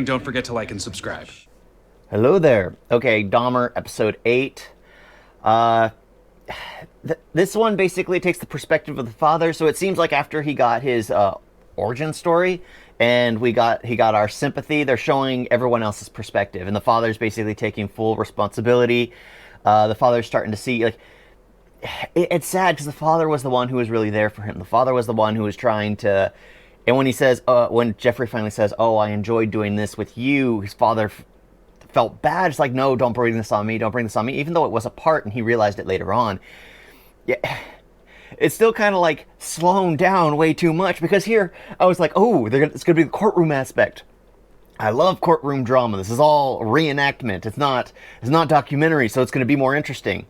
don't forget to like and subscribe. Hello there. Okay, Dahmer, episode 8. Uh, this one basically takes the perspective of the father. So it seems like after he got his origin story, and he got our sympathy, they're showing everyone else's perspective, and the father's basically taking full responsibility. The father's starting to see, like, it's sad because the father was the one who was really there for him. The father was the one who was trying to. And when he says, when Jeffrey finally says, "Oh, I enjoyed doing this with you," his father felt bad. It's like, no, don't bring this on me. Don't bring this on me. Even though it was a part, and he realized it later on. Yeah, it's still kind of like slowing down way too much, because here I was like, oh, it's going to be the courtroom aspect. I love courtroom drama. This is all reenactment. It's not documentary, so it's going to be more interesting.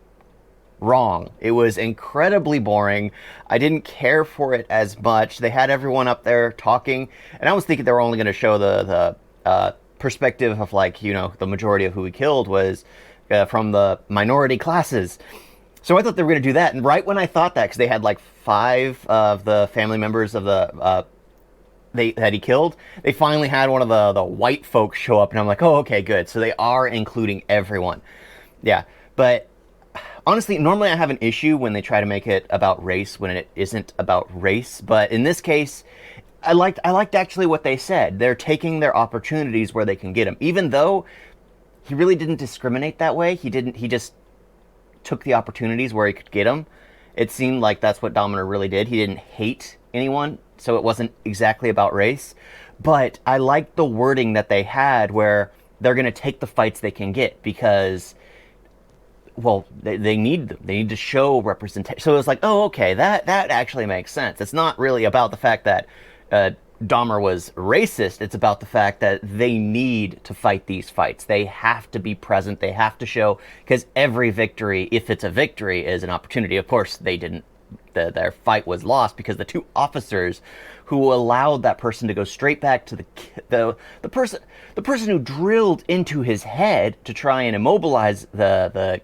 Wrong. It was incredibly boring. I didn't care for it as much. They had everyone up there talking, and I was thinking they were only going to show the perspective of, like, you know, the majority of who he killed was from the minority classes. So I thought they were going to do that, and right when I thought that, because they had like 5 of the family members of the that he killed, they finally had one of the white folks show up, and I'm like, oh, okay, good. So they are including everyone. Yeah, but honestly, normally I have an issue when they try to make it about race when it isn't about race, but in this case, I liked actually what they said. They're taking their opportunities where they can get them, even though he really didn't discriminate that way. He just took the opportunities where he could get them. It seemed like that's what Dahmer really did. He didn't hate anyone, so it wasn't exactly about race. But I liked the wording that they had, where they're going to take the fights they can get, because, well, they need them. They need to show representation. So it was like, oh, okay, that actually makes sense. It's not really about the fact that Dahmer was racist. It's about the fact that they need to fight these fights. They have to be present. They have to show, because every victory, if it's a victory, is an opportunity. Of course, they didn't. Their fight was lost because the 2 officers who allowed that person to go straight back to the person who drilled into his head to try and immobilize the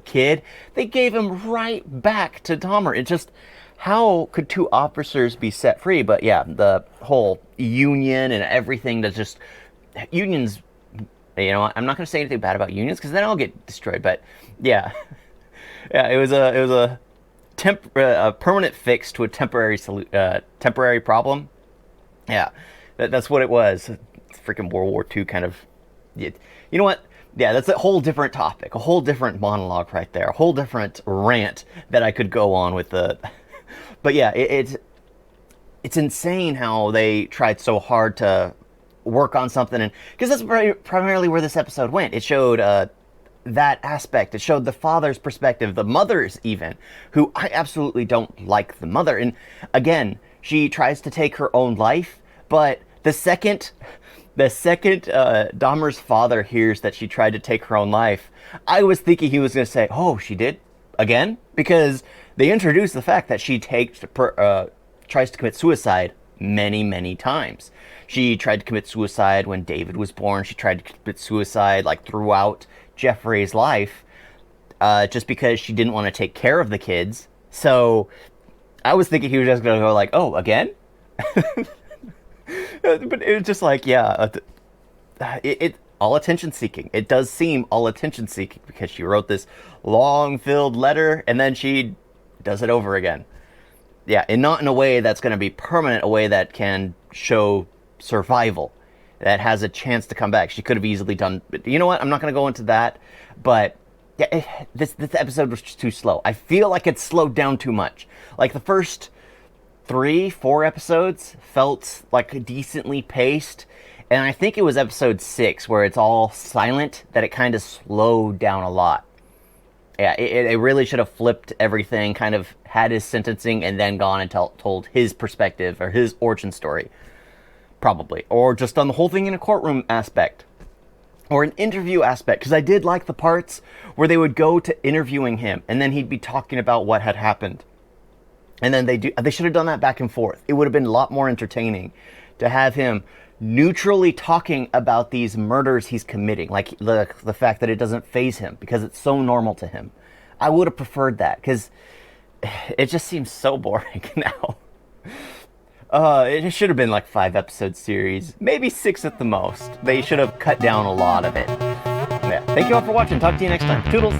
kid, they gave him right back to Dahmer. It just, how could 2 officers be set free? But yeah, the whole union and everything, that's just, unions, you know, I'm not going to say anything bad about unions, because then I'll get destroyed. But yeah, yeah, it was a permanent fix to a temporary problem. Yeah, that's what it was. It's freaking World War II kind of. You know what? Yeah, that's a whole different topic, a whole different monologue right there, a whole different rant that I could go on with the. But yeah, it's insane how they tried so hard to work on something, and because that's primarily where this episode went. It showed that aspect. It showed the father's perspective, the mother's even, who I absolutely don't like the mother. And again, she tries to take her own life, but the second Dahmer's father hears that she tried to take her own life, I was thinking he was going to say, oh, she did? Again? Because they introduced the fact that she tries to commit suicide many, many times. She tried to commit suicide when David was born. She tried to commit suicide, like, throughout Jeffrey's life, just because she didn't want to take care of the kids. So I was thinking he was just going to go like, oh, again? But it was just like, yeah, it all attention seeking. It does seem all attention seeking, because she wrote this long filled letter and then she does it over again. Yeah, and not in a way that's going to be permanent, a way that can show survival, that has a chance to come back. She could have easily done, but you know what? I'm not going to go into that. But yeah, this episode was just too slow. I feel like it slowed down too much. Like the first 3-4 episodes felt like decently paced, and I think it was episode 6 where it's all silent that it kind of slowed down a lot. Yeah, it really should have flipped everything, kind of had his sentencing and then gone and told his perspective or his origin story. Probably. Or just done the whole thing in a courtroom aspect. Or an interview aspect. Because I did like the parts where they would go to interviewing him and then he'd be talking about what had happened. And then they should have done that back and forth. It would have been a lot more entertaining to have him neutrally talking about these murders he's committing, like the fact that it doesn't faze him because it's so normal to him. I would have preferred that, because it just seems so boring now. It should have been like 5 episode series, maybe 6 at the most. They should have cut down a lot of it. Yeah. Thank you all for watching. Talk to you next time. Toodles.